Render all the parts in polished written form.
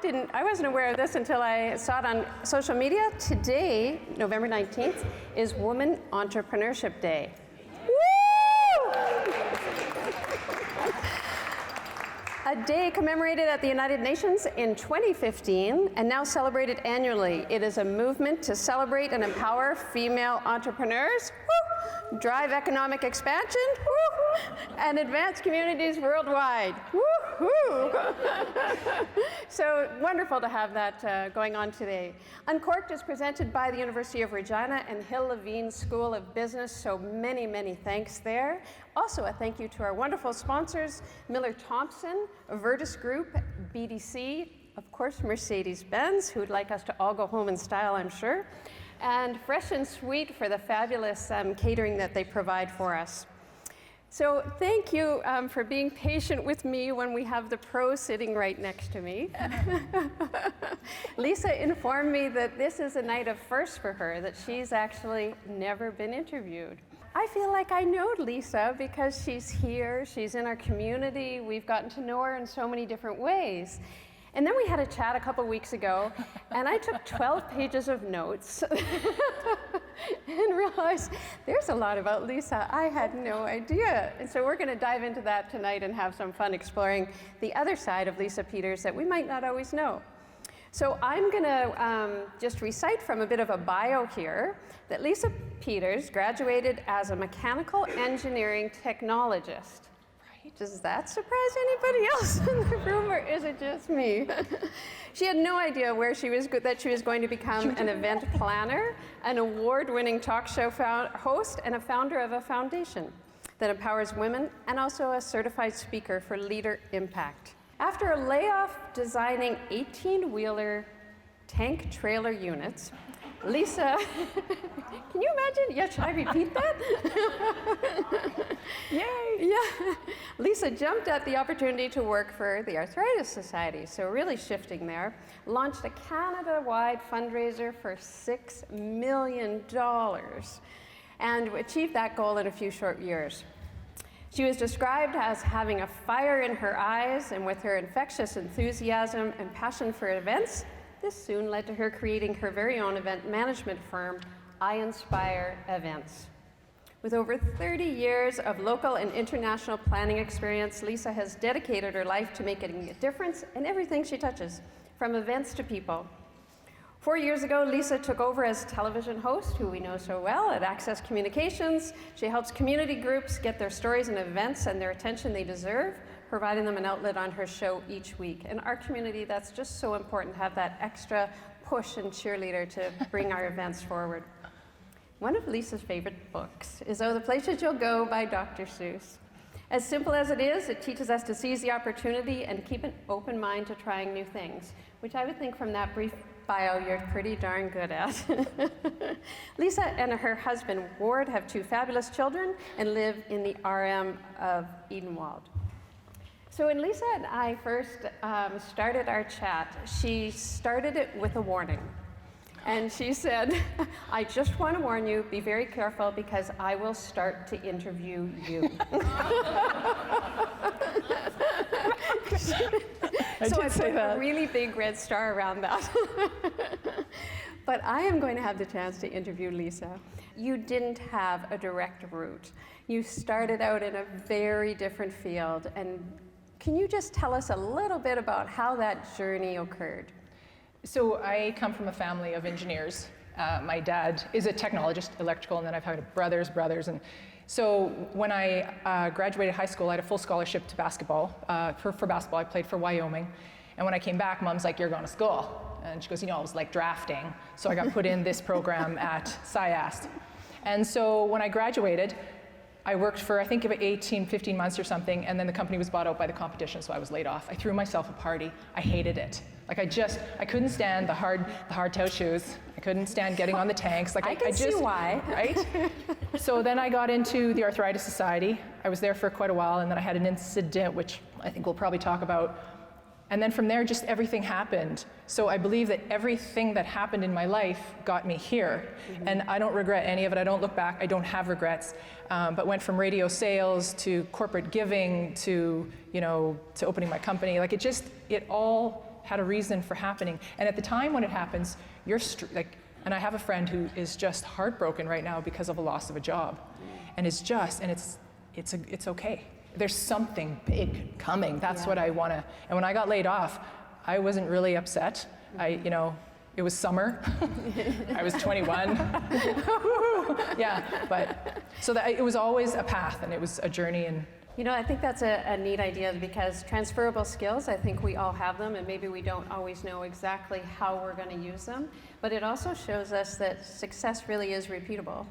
I wasn't aware of this until I saw it on social media. Today, November 19th, is Women Entrepreneurship Day. A day commemorated at the United Nations in 2015 and now celebrated annually. It is a movement to celebrate and empower female entrepreneurs, drive economic expansion, and advance communities worldwide. So wonderful to have that going on today. Uncorked is presented by the University of Regina and Hill Levine School of Business, so many, many thanks there. Also a thank you to our wonderful sponsors, Miller Thompson, Virtus Group, BDC, of course Mercedes-Benz, who would like us to all go home in style, I'm sure, and Fresh and Sweet for the fabulous catering that they provide for us. So thank you for being patient with me when we have the pro sitting right next to me. Lisa informed me that this is a night of first for her, that she's actually never been interviewed. I feel like I know Lisa because she's here, she's in our community, we've gotten to know her in so many different ways. And then we had a chat a couple weeks ago, and I took 12 pages of notes and realized there's a lot about Lisa. I had no idea. And so we're going to dive into that tonight and have some fun exploring the other side of Lisa Peters that we might not always know. So I'm going to just recite from a bit of a bio here that Lisa Peters graduated as a mechanical engineering technologist. Does that surprise anybody else in the room, or is it just me? She had no idea that she was going to become an event planner, an award-winning talk show host, and a founder of a foundation that empowers women, and also a certified speaker for leader impact. After a layoff designing 18-wheeler tank trailer units, Lisa, can you imagine? Yeah, should I repeat that? Yay! Yeah. Lisa jumped at the opportunity to work for the Arthritis Society, so really shifting there, launched a Canada-wide fundraiser for $6 million and achieved that goal in a few short years. She was described as having a fire in her eyes, and with her infectious enthusiasm and passion for events, this soon led to her creating her very own event management firm, I Inspire Events. With over 30 years of local and international planning experience, Lisa has dedicated her life to making a difference in everything she touches, from events to people. 4 years ago, Lisa took over as television host, who we know so well, at Access Communications. She helps community groups get their stories and events and their attention they deserve, providing them an outlet on her show each week. In our community, that's just so important to have that extra push and cheerleader to bring our events forward. One of Lisa's favorite books is Oh, the Places You'll Go by Dr. Seuss. As simple as it is, it teaches us to seize the opportunity and keep an open mind to trying new things, which I would think from that brief bio you're pretty darn good at. Lisa and her husband Ward have 2 fabulous children and live in the RM of Edenwald. So when Lisa and I first started our chat, she started it with a warning. And she said, I just want to warn you, be very careful because I will start to interview you. So I put a really big red star around that. But I am going to have the chance to interview Lisa. You didn't have a direct route. You started out in a very different field. And can you just tell us a little bit about how that journey occurred? So I come from a family of engineers. My dad is a technologist, electrical, and then I've had brothers, and so when I graduated high school, I had a full scholarship to basketball. For basketball, I played for Wyoming. And when I came back, Mom's like, you're going to school. And she goes, I was like drafting. So I got put in this program at SciAst. And so when I graduated, I worked for, I think, about 15 months or something, and then the company was bought out by the competition, so I was laid off. I threw myself a party. I hated it. Like I couldn't stand the hard toe shoes. I couldn't stand getting on the tanks. Like I can see why. Right? So then I got into the Arthritis Society. I was there for quite a while, and then I had an incident, which I think we'll probably talk about. And then from there, just everything happened. So I believe that everything that happened in my life got me here. Mm-hmm. And I don't regret any of it. I don't look back. I don't have regrets. But went from radio sales to corporate giving to, to opening my company. Like it all had a reason for happening. And at the time when it happens, you're and I have a friend who is just heartbroken right now because of a loss of a job. And it's okay. There's something big coming. That's what I want to. And when I got laid off, I wasn't really upset. It was summer. I was 21. Yeah, but so it was always a path, and it was a journey. And I think that's a neat idea, because transferable skills, I think we all have them, and maybe we don't always know exactly how we're going to use them. But it also shows us that success really is repeatable,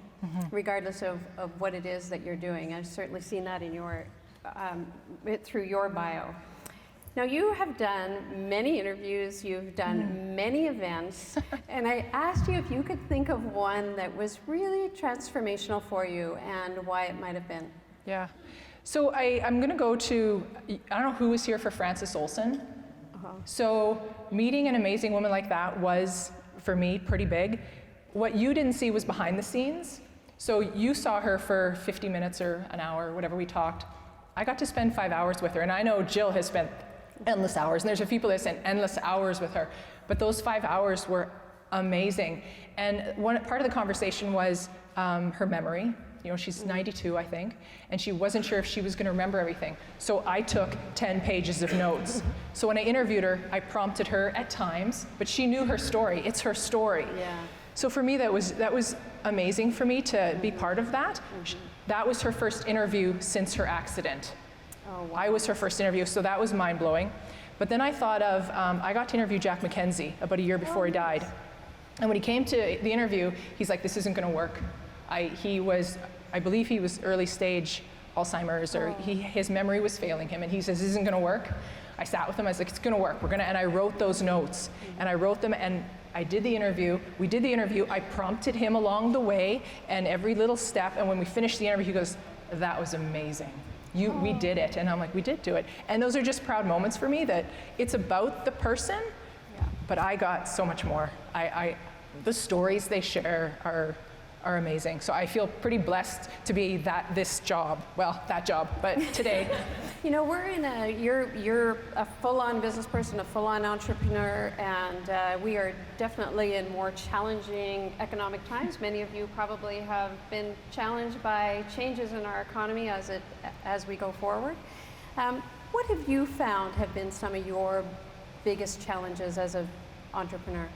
regardless of what it is that you're doing. I've certainly seen that in through your bio. Now, you have done many interviews, you've done many events, and I asked you if you could think of one that was really transformational for you and why it might have been. Yeah. So I'm going to go to, I don't know who was here for Frances Olsen. So meeting an amazing woman like that was, for me, pretty big. What you didn't see was behind the scenes. So you saw her for 50 minutes or an hour, whatever we talked. I got to spend 5 hours with her, and I know Jill has spent endless hours, and there's a few people that spent endless hours with her, but those 5 hours were amazing. And one part of the conversation was her memory. She's 92, I think, and she wasn't sure if she was going to remember everything. So I took 10 pages of notes. So when I interviewed her, I prompted her at times, but she knew her story. It's her story. Yeah. So for me, that was amazing for me to be part of that. That was her first interview since her accident. Oh, wow. I was her first interview, so that was mind-blowing. But then I thought of, I got to interview Jack McKenzie about a year before he died. And when he came to the interview, he's like, this isn't going to work. I believe he was early stage Alzheimer's, or his memory was failing him, and he says, this isn't going to work. I sat with him, I was like, it's going to work. And I wrote those notes, and I wrote them, and I did the interview. We did the interview. I prompted him along the way, and every little step, and when we finished the interview, he goes, that was amazing. We did it. And I'm like, we did do it. And those are just proud moments for me, that it's about the person, but I got so much more. The stories they share are amazing. So I feel pretty blessed to be that job, but today. You're a full-on business person, a full-on entrepreneur, and we are definitely in more challenging economic times. Many of you probably have been challenged by changes in our economy as we go forward. What have you found have been some of your biggest challenges as an entrepreneur?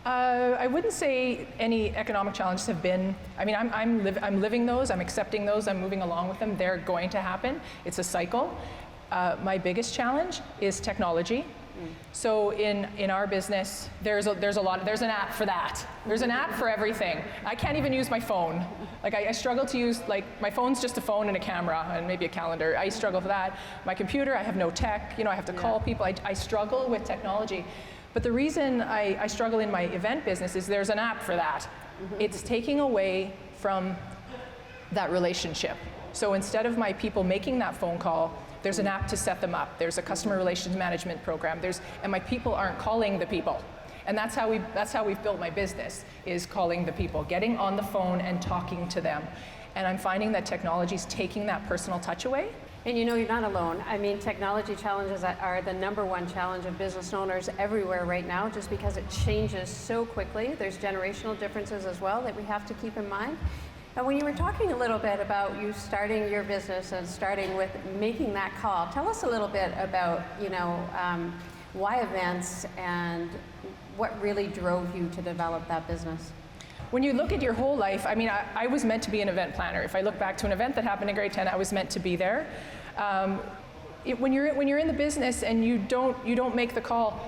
I wouldn't say any economic challenges have been. I mean, I'm living those. I'm accepting those. I'm moving along with them. They're going to happen. It's a cycle. My biggest challenge is technology. So in our business, there's an app for that. There's an app for everything. I can't even use my phone. Like I struggle to use, my phone's just a phone and a camera and maybe a calendar. I struggle for that. My computer, I have no tech. I have to call people. I struggle with technology. But the reason I struggle in my event business is there's an app for that. It's taking away from that relationship. So instead of my people making that phone call, there's an app to set them up. There's a customer relations management program. And my people aren't calling the people. And that's how we've built my business, is calling the people, getting on the phone and talking to them. And I'm finding that technology's taking that personal touch away. And you're not alone. I mean, technology challenges are the #1 challenge of business owners everywhere right now, just because it changes so quickly. There's generational differences as well that we have to keep in mind. And when you were talking a little bit about you starting your business and starting with making that call, tell us a little bit about, why events and what really drove you to develop that business. When you look at your whole life, I mean, I was meant to be an event planner. If I look back to an event that happened in grade 10, I was meant to be there. When you're in the business and you don't make the call,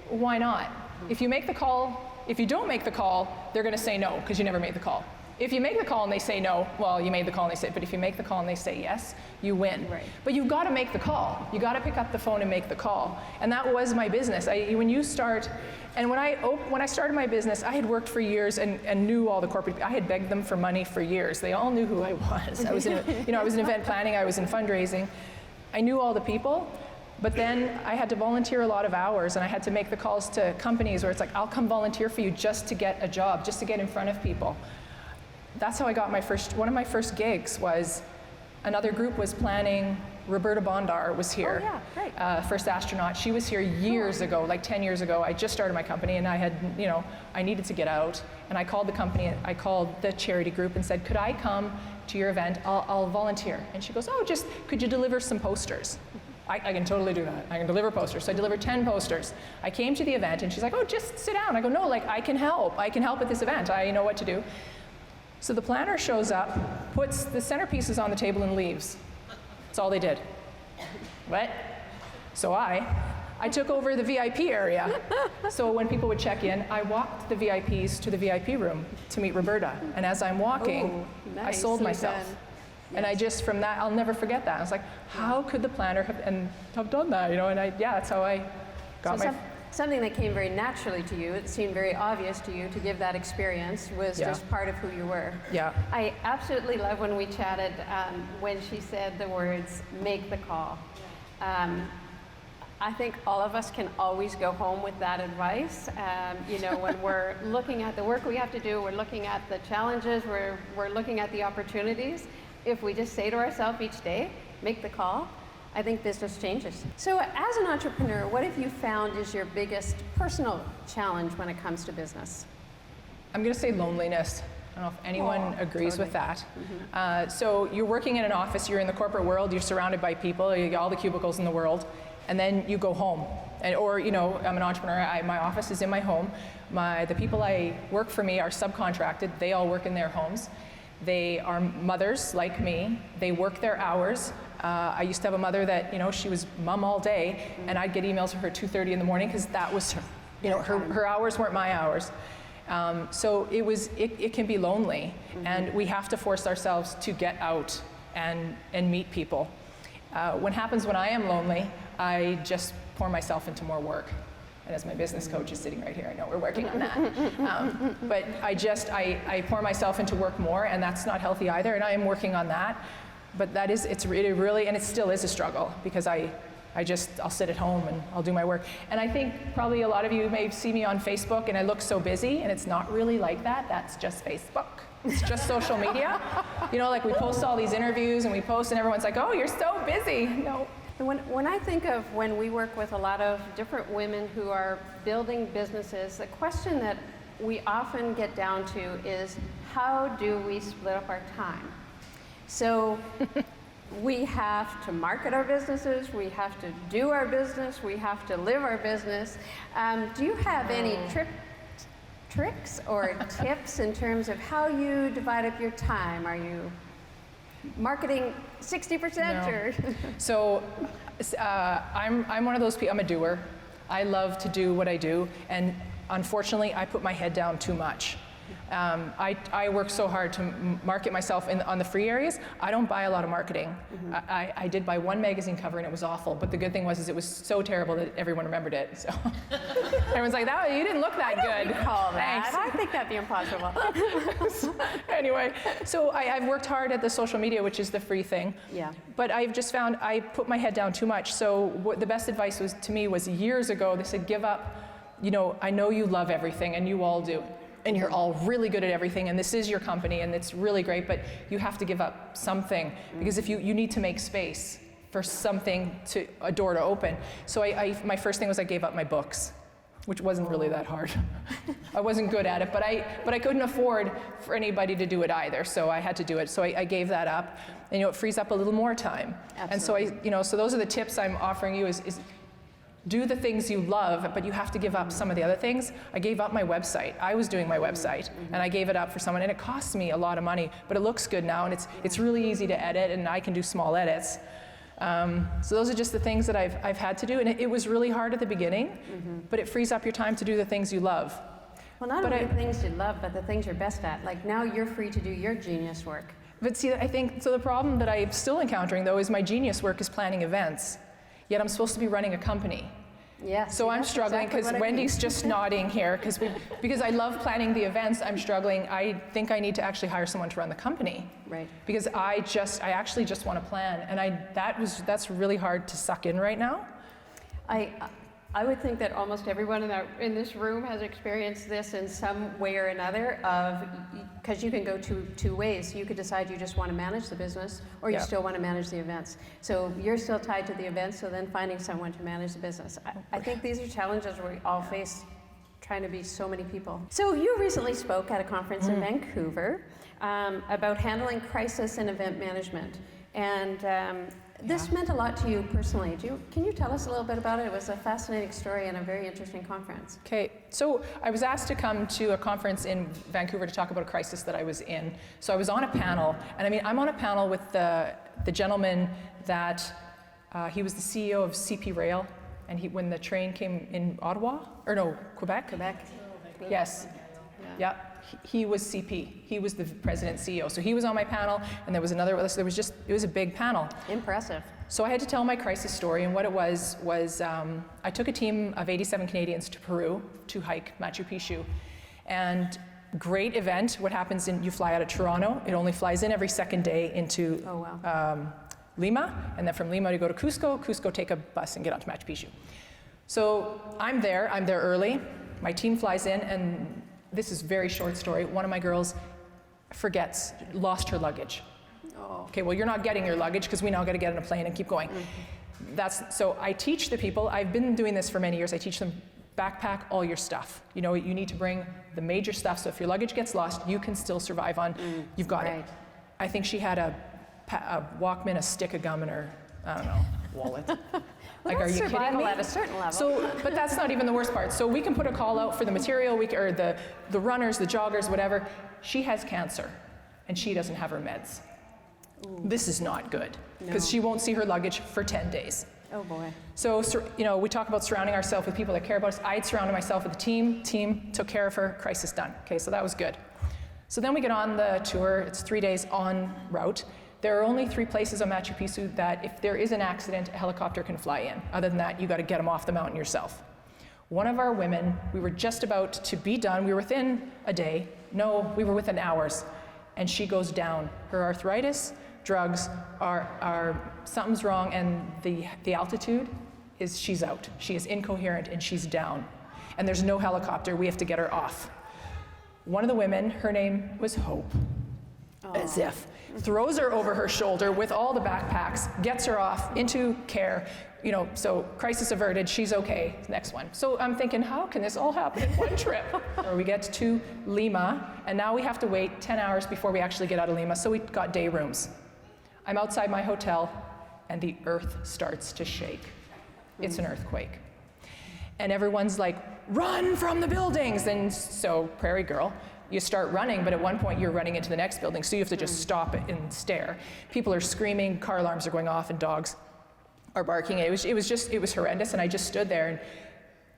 why not? If you make the call, if you don't make the call, they're going to say no because you never made the call. If you make the call and they say no, well, you made the call and they say, but if you make the call and they say yes, you win. Right. But you've got to make the call. You got to pick up the phone and make the call. And that was my business. When you start, and when I started my business, I had worked for years and knew all the corporate. I had begged them for money for years. They all knew who I was. I was in event planning. I was in fundraising. I knew all the people. But then I had to volunteer a lot of hours, and I had to make the calls to companies where it's like, I'll come volunteer for you just to get a job, just to get in front of people. That's how I got one of my first gigs was another group was planning Roberta Bondar was here. Oh, yeah, right. First astronaut. She was here years ago, like 10 years ago. I just started my company and I had, I needed to get out. And I called the company, I called the charity group and said, could I come to your event? I'll volunteer. And she goes, oh, just could you deliver some posters? I can totally do that. I can deliver posters. So I delivered 10 posters. I came to the event and she's like, oh, just sit down. I go, no, like I can help. I can help at this event. I know what to do. So the planner shows up, puts the centerpieces on the table and leaves. That's all they did. What? So I took over the VIP area. So when people would check in, I walked the VIPs to the VIP room to meet Roberta. And as I'm walking, Ooh, I nice. sold So myself. then- And I just, from that, I'll never forget that. I was like, how could the planner have done that? And that's how I got So my... something that came very naturally to you, it seemed very obvious to you to give that experience, was Yeah. just part of who you were. Yeah. I absolutely love when we chatted when she said the words, make the call. I think all of us can always go home with that advice. When we're looking at the work we have to do, we're looking at the challenges, we're looking at the opportunities. If we just say to ourselves each day, make the call, I think business changes. So as an entrepreneur, what have you found is your biggest personal challenge when it comes to business? I'm going to say loneliness. I don't know if anyone agrees with that. So you're working in an office, you're in the corporate world, you're surrounded by people, you got all the cubicles in the world, and then you go home. I'm an entrepreneur, my office is in my home. The people I work for me are subcontracted, they all work in their homes. They are mothers like me, they work their hours. I used to have a mother that, she was mom all day, and I'd get emails from her 2:30 in the morning because that was her hours weren't my hours. So it can be lonely, and we have to force ourselves to get out and meet people. What happens when I am lonely, I just pour myself into more work. And as my business coach is sitting right here, I know we're working on that. But I pour myself into work more, and that's not healthy either, and I am working on that. But it's really, and it still is a struggle, because I'll sit at home and I'll do my work. And I think probably a lot of you may see me on Facebook and I look so busy, and it's not really like that. That's just Facebook. It's just social media. Like we post all these interviews and we post and everyone's like, oh, you're so busy. No. When I think of when we work with a lot of different women who are building businesses, the question that we often get down to is, how do we split up our time? So we have to market our businesses, we have to do our business, we have to live our business. Do you have any tricks or tips in terms of how you divide up your time? Are you marketing 60% No. or? So I'm one of those people, I'm a doer. I love to do what I do, and unfortunately I put my head down too much. I work so hard to market myself on the free areas. I don't buy a lot of marketing. I did buy one magazine cover and it was awful, but the good thing was it was so terrible that everyone remembered it. So everyone's like, "That you didn't look that good." Call that. Thanks. I think that'd be impossible. Anyway, so I've worked hard at the social media, which is the free thing. Yeah. But I've just found I put my head down too much. So what the best advice was to me was years ago. They said, give up. I know you love everything, and you all do. And you're all really good at everything, and this is your company, and it's really great, but you have to give up something, because if you need to make space for something, a door to open. So my first thing was I gave up my books, which wasn't really that hard. I wasn't good at it, but I couldn't afford for anybody to do it either, so I had to do it. So I gave that up, and it frees up a little more time. Absolutely. And so so those are the tips I'm offering you is do the things you love, but you have to give up some of the other things. I gave up my website. I was doing my website, and I gave it up for someone, and it costs me a lot of money, but it looks good now, and it's really easy to edit, and I can do small edits. So those are just the things that I've had to do, and it was really hard at the beginning, but it frees up your time to do the things you love. Well, not only the things you love, but the things you're best at. Like now you're free to do your genius work. But see, I think, so the problem that I'm still encountering though is my genius work is planning events. Yet I'm supposed to be running a company. Yes. So I'm struggling because Wendy's just nodding here because I love planning the events. I'm struggling. I think I need to actually hire someone to run the company. Right. Because I actually just want to plan, and that's really hard to suck in right now. I would think that almost everyone in this room has experienced this in some way or another, because you can go two ways. You could decide you just want to manage the business, or you still want to manage the events. So you're still tied to the events, so then finding someone to manage the business. I think these are challenges we all face, trying to be so many people. So you recently spoke at a conference in Vancouver about handling crisis and event management. And this meant a lot to you personally. Can you tell us a little bit about it? It was a fascinating story and a very interesting conference. Okay, so I was asked to come to a conference in Vancouver to talk about a crisis that I was in. So I was on a panel, and I mean, I'm on a panel with the gentleman that, he was the CEO of CP Rail, and when the train came in Ottawa, or no, Quebec? Quebec. Yes, yeah. He was CP. He was the president CEO. So he was on my panel, and there was another. It was a big panel. Impressive. So I had to tell my crisis story, and what it was I took a team of 87 Canadians to Peru to hike Machu Picchu, and great event. What happens you fly out of Toronto. It only flies in every second day into Lima, and then from Lima to go to Cusco, take a bus and get onto Machu Picchu. So I'm there early. My team flies in, and this is a very short story. One of my girls lost her luggage. Oh. Okay, well, you're not getting your luggage because we now got to get on a plane and keep going. So I teach the people, I've been doing this for many years, I teach them, backpack all your stuff. You know, you need to bring the major stuff, so if your luggage gets lost, you can still survive on, you've got it. I think she had a Walkman, a stick of gum in her, I don't know, wallet. Well, like, are you kidding me? At a certain level. So, but that's not even the worst part. So we can put a call out for the material, or the runners, the joggers, whatever. She has cancer, and she doesn't have her meds. Ooh. This is not good, because she won't see her luggage for 10 days. Oh boy. So, you know, we talk about surrounding ourselves with people that care about us. I'd surrounded myself with a team took care of her, crisis done. Okay, so that was good. So then we get on the tour. It's 3 days en route. There are only 3 places on Machu Picchu that if there is an accident, a helicopter can fly in. Other than that, you got to get them off the mountain yourself. One of our women, we were just about to be done. We were within a day. No, we were within hours. And she goes down. Her arthritis, drugs, something's wrong, and the altitude she's out. She is incoherent and she's down. And there's no helicopter. We have to get her off. One of the women, her name was Hope. As if. Throws her over her shoulder with all the backpacks, gets her off into care, you know, so crisis averted, she's okay, next one. So I'm thinking, how can this all happen in one trip? Or we get to Lima, and now we have to wait 10 hours before we actually get out of Lima, so we got day rooms. I'm outside my hotel, and the earth starts to shake. It's an earthquake. And everyone's like, run from the buildings! And so, Prairie Girl, you start running, but at one point you're running into the next building, so you have to just stop it and stare. People are screaming, car alarms are going off, and dogs are barking. It was horrendous, and I just stood there, and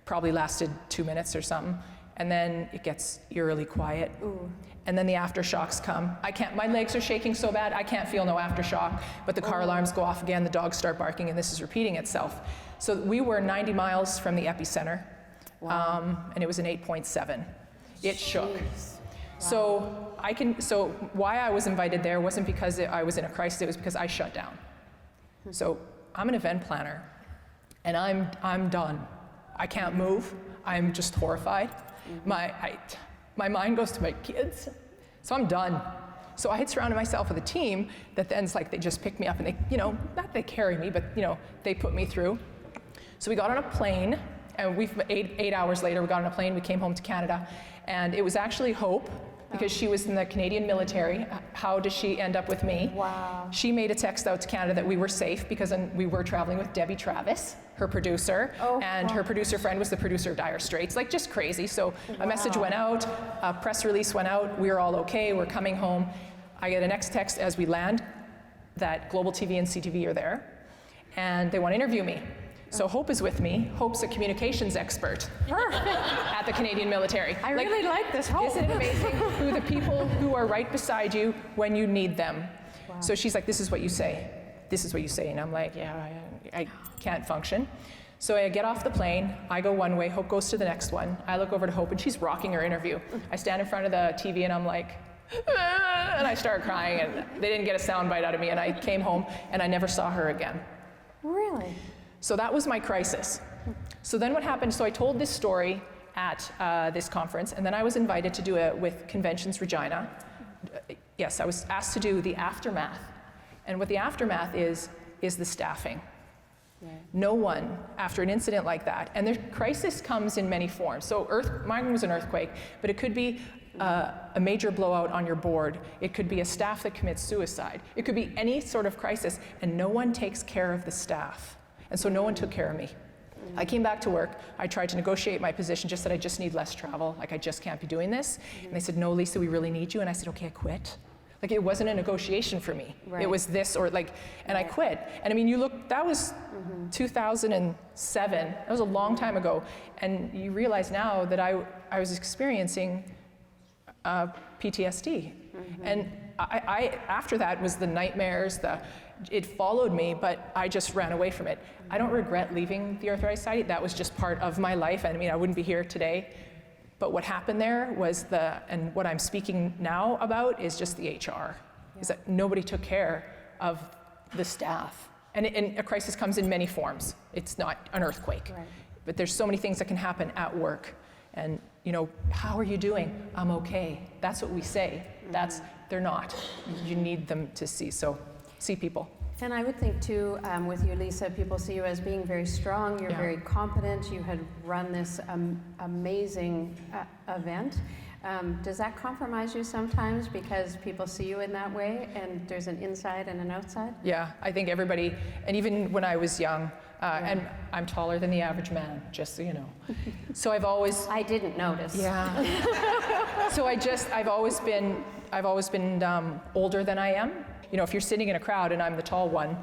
probably lasted 2 minutes or something, and then it gets eerily quiet. Ooh. And then the aftershocks come. My legs are shaking so bad, I can't feel no aftershock, but the car alarms go off again, the dogs start barking, and this is repeating itself. So we were 90 miles from the epicenter, and it was an 8.7. It shook. Wow. So why I was invited there wasn't because I was in a crisis, it was because I shut down. So I'm an event planner, and I'm done. I can't move, I'm just horrified. My mind goes to my kids, so I'm done. So I had surrounded myself with a team that then's like, they just pick me up and they, you know, not they carry me, but you know, they put me through. So we got on a plane, and eight hours later, we got on a plane, we came home to Canada, and it was actually Hope, because she was in the Canadian military. How does she end up with me? Wow. She made a text out to Canada that we were safe, because we were traveling with Debbie Travis, her producer, and her producer friend was the producer of Dire Straits, like just crazy. So a message went out, a press release went out, we were all okay, we're coming home. I get a next text as we land that Global TV and CTV are there, and they want to interview me. So Hope is with me. Hope's a communications expert at the Canadian military. I really like this Hope. Isn't it amazing who the people who are right beside you when you need them? Wow. So she's like, this is what you say. This is what you say. And I'm like, yeah, I can't function. So I get off the plane. I go one way. Hope goes to the next one. I look over to Hope, and she's rocking her interview. I stand in front of the TV, and I'm like, and I start crying, and they didn't get a sound bite out of me, and I came home, and I never saw her again. Really? So that was my crisis. So then what happened, so I told this story at this conference, and then I was invited to do it with Conventions Regina. Yes, I was asked to do the aftermath. And what the aftermath is the staffing. Right. No one, after an incident like that, and the crisis comes in many forms. So mine was an earthquake, but it could be a major blowout on your board. It could be a staff that commits suicide. It could be any sort of crisis, and no one takes care of the staff. And so no one took care of me. I came back to work, I tried to negotiate my position, just said I just need less travel, like I just can't be doing this. And they said, no, Lisa, we really need you. And I said, okay, I quit. Like it wasn't a negotiation for me. Right. It was this or like, and I quit. And I mean, you look, that was 2007, that was a long time ago. And you realize now that I was experiencing PTSD. And I after that was the nightmares, it followed me, but I just ran away from it. I don't regret leaving the Arthritis Society. That was just part of my life. I mean, I wouldn't be here today. But what happened there was and what I'm speaking now about is just the HR, is that nobody took care of the staff. And a crisis comes in many forms. It's not an earthquake. Right. But there's so many things that can happen at work. And, you know, how are you doing? I'm okay. That's what we say. They're not. You need them to see people. And I would think too, with you, Lisa, people see you as being very strong, you're very competent, you had run this amazing event. Does that compromise you sometimes because people see you in that way and there's an inside and an outside? Yeah, I think everybody, and even when I was young, and I'm taller than the average man, just so you know. So I've always... I didn't notice. Yeah. So I've always been older than I am. You know, if you're sitting in a crowd and I'm the tall one,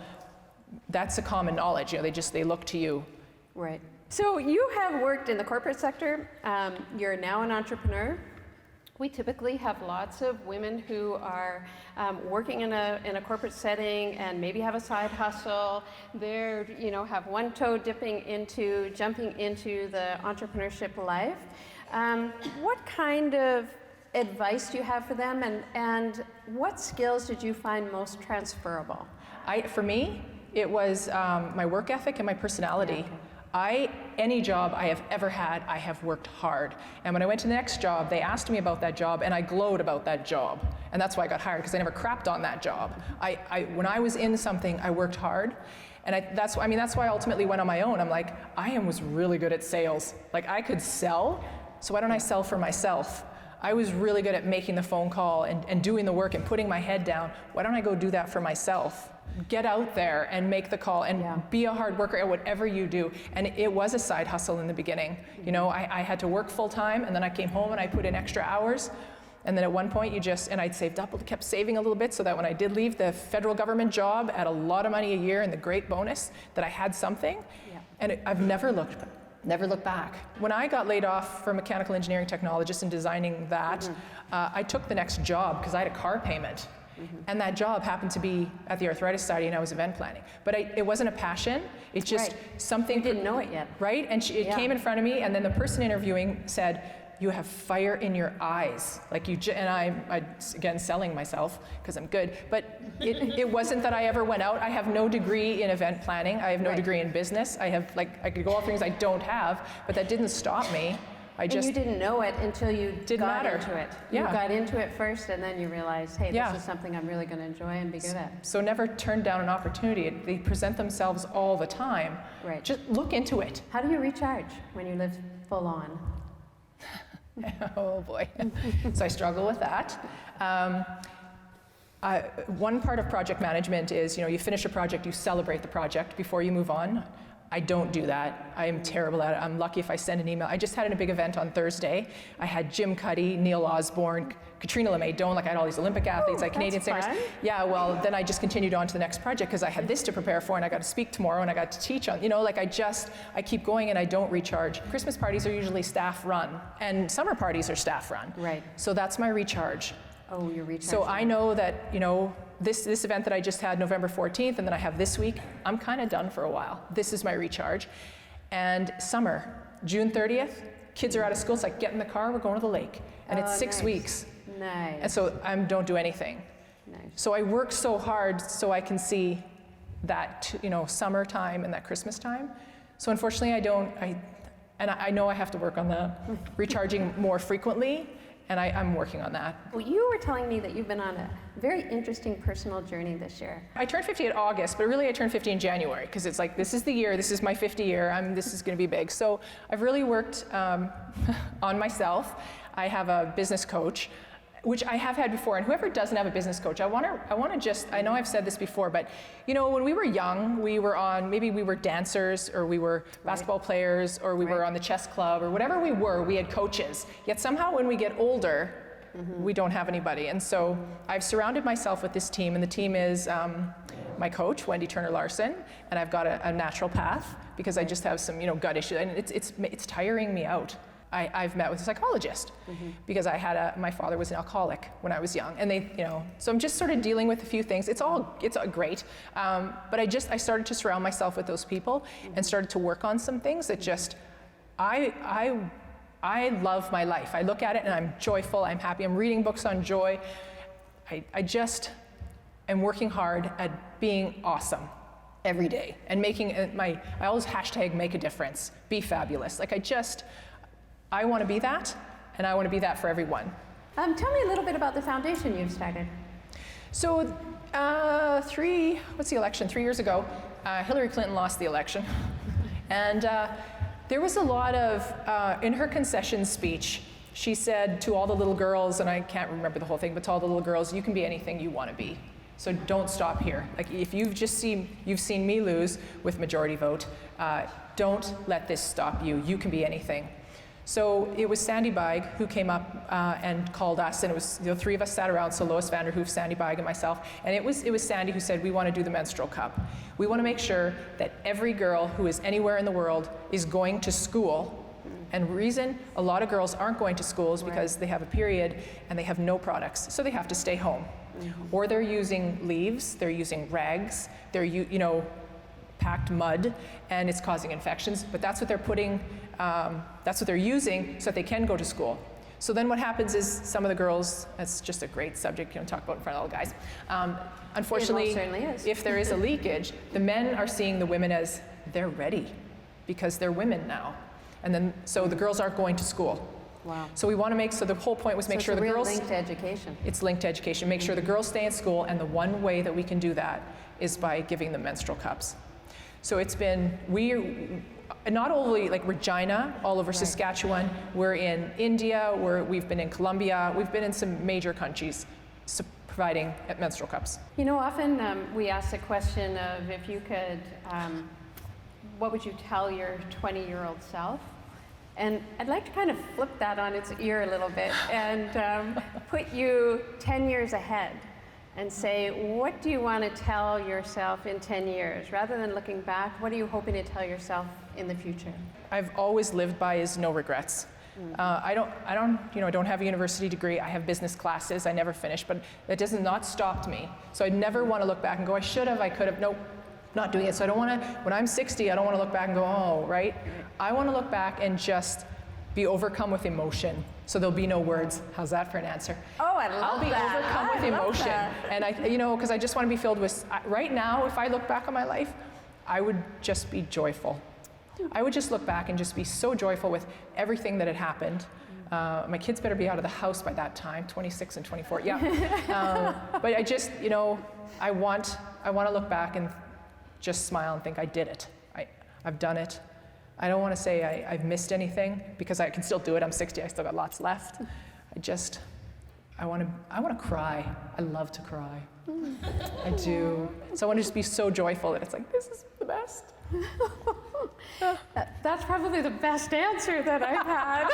that's a common knowledge. You know, they look to you. Right. So you have worked in the corporate sector. You're now an entrepreneur. We typically have lots of women who are working in a corporate setting and maybe have a side hustle. They're, you know, have one toe jumping into the entrepreneurship life. What kind of advice do you have for them, and what skills did you find most transferable? For me, it was my work ethic and my personality. Any job I have ever had, I have worked hard. And when I went to the next job, they asked me about that job, and I glowed about that job. And that's why I got hired, because I never crapped on that job. When I was in something, I worked hard. And that's why I ultimately went on my own. I'm like, was really good at sales. Like, I could sell, so why don't I sell for myself? I was really good at making the phone call and doing the work and putting my head down. Why don't I go do that for myself? Get out there and make the call and be a hard worker at whatever you do. And it was a side hustle in the beginning. You know, I had to work full time, and then I came home and I put in extra hours. And then at one point I'd saved up, kept saving a little bit so that when I did leave the federal government job at a lot of money a year and the great bonus, that I had something. Yeah. And I've never looked back. When I got laid off from mechanical engineering technologist and designing that, I took the next job because I had a car payment. And that job happened to be at the Arthritis Society, and I was event planning. But it wasn't a passion. It's just something. You didn't know it yet. Right? And it came in front of me, and then the person interviewing said, you have fire in your eyes. Like and I again, selling myself because I'm good. But it wasn't that I ever went out. I have no degree in event planning. I have no degree in business. I could go off things I don't have, but that didn't stop me. And you didn't know it until you got into it. Yeah. You got into it first, and then you realized, hey, this is something I'm really going to enjoy and be good at. So never turn down an opportunity. They present themselves all the time. Right. Just look into it. How do you recharge when you live full on? Oh boy. So I struggle with that. One part of project management is, you finish a project, you celebrate the project before you move on. I don't do that. I am terrible at it. I'm lucky if I send an email. I just had a big event on Thursday. I had Jim Cuddy, Neil Osborne, Katrina LeMay Doan, I had all these Olympic athletes, Canadian singers. Fun. Yeah, well, then I just continued on to the next project because I had this to prepare for, and I got to speak tomorrow, and I got to teach on, I keep going and I don't recharge. Christmas parties are usually staff run, and summer parties are staff run. Right. So that's my recharge. Oh, your recharge. So I know that, this event that I just had November 14th, and then I have this week, I'm kind of done for a while. This is my recharge. And summer, June 30th, kids are out of school, it's like, get in the car, we're going to the lake. And it's 6 weeks. Nice. And so I don't do anything. Nice. So I work so hard so I can see that, summertime and that Christmas time. So unfortunately, I know I have to work on the recharging more frequently, and I'm working on that. Well, you were telling me that you've been on a very interesting personal journey this year. I turned 50 in August, but really I turned 50 in January, because it's like, this is the year, this is my 50 year, this is gonna be big. So I've really worked on myself. I have a business coach, which I have had before, and whoever doesn't have a business coach, I know I've said this before, but when we were young, we were dancers, or we were basketball players, or we were on the chess club, or whatever we were, we had coaches. Yet somehow when we get older, we don't have anybody. And so I've surrounded myself with this team, and the team is my coach, Wendy Turner-Larson, and I've got a natural path, because I just have some gut issues, and it's tiring me out. I've met with a psychologist because my father was an alcoholic when I was young, and so I'm just sort of dealing with a few things. It's all great, but I started to surround myself with those people and started to work on some things that just, I love my life. I look at it and I'm joyful, I'm happy, I'm reading books on joy. I just am working hard at being awesome every day and making I always hashtag make a difference, be fabulous. I want to be that, and I want to be that for everyone. Tell me a little bit about the foundation you've started. So, 3 years ago, Hillary Clinton lost the election. And there was a lot of, in her concession speech, she said to all the little girls, and I can't remember the whole thing, but to all the little girls, you can be anything you want to be. So don't stop here. Like, if you've seen me lose with majority vote, don't let this stop you. You can be anything. So it was Sandy Beig who came up and called us, and it was 3 of us sat around, so Lois Vanderhoof, Sandy Beig, and myself, and it was Sandy who said, we want to do the menstrual cup. We want to make sure that every girl who is anywhere in the world is going to school, and the reason a lot of girls aren't going to school is because they have a period and they have no products, so they have to stay home. Or they're using leaves, they're using rags, they're packed mud, and it's causing infections, but that's what they're putting, that's what they're using so that they can go to school. So then what happens is some of the girls, that's just a great subject, talk about in front of all the guys. Unfortunately, if there is a leakage, the men are seeing the women as they're ready because they're women now. And then, so the girls aren't going to school. Wow. So we want to so the whole point was make sure the girls. It's linked to education. It's linked to education. Make sure the girls stay in school, and the one way that we can do that is by giving them menstrual cups. So it's been, not only like Regina, all over Saskatchewan, we're in India, we've been in Colombia, we've been in some major countries providing menstrual cups. Often we ask the question of if you could, what would you tell your 20-year-old self? And I'd like to kind of flip that on its ear a little bit and put you 10 years ahead and say, what do you want to tell yourself in 10 years? Rather than looking back, what are you hoping to tell yourself in the future? I've always lived by is no regrets. I don't have a university degree. I have business classes. I never finished, but that does not stop me. So I never want to look back and go, I should have, I could have. Nope, not doing it. So I don't want to, when I'm 60, I don't want to look back and go, oh, right? I want to look back and just be overcome with emotion. So there'll be no words. How's that for an answer? Oh, I love that. I'll be overcome with emotion. And because I just want to be filled with, right now, if I look back on my life, I would just be joyful. I would just look back and just be so joyful with everything that had happened. My kids better be out of the house by that time, 26 and 24, yeah. But I just, I want to look back and just smile and think I did it. I've done it. I don't want to say I've missed anything because I can still do it. I'm 60, I still got lots left. I want to cry. I love to cry. I do. So I want to just be so joyful that it's like, this is the best. That's probably the best answer that I've had.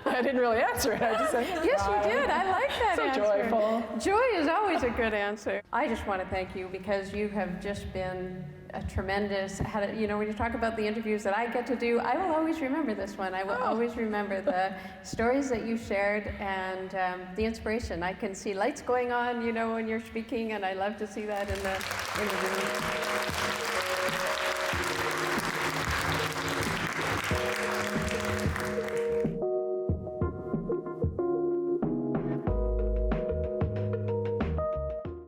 I didn't really answer it. I just said, yes, you did. I like that so answer. Joyful. Joy is always a good answer. I just want to thank you because you have just been a tremendous, when you talk about the interviews that I get to do, I will always remember this one. I will always remember the stories that you shared and the inspiration. I can see lights going on, when you're speaking, and I love to see that in the room.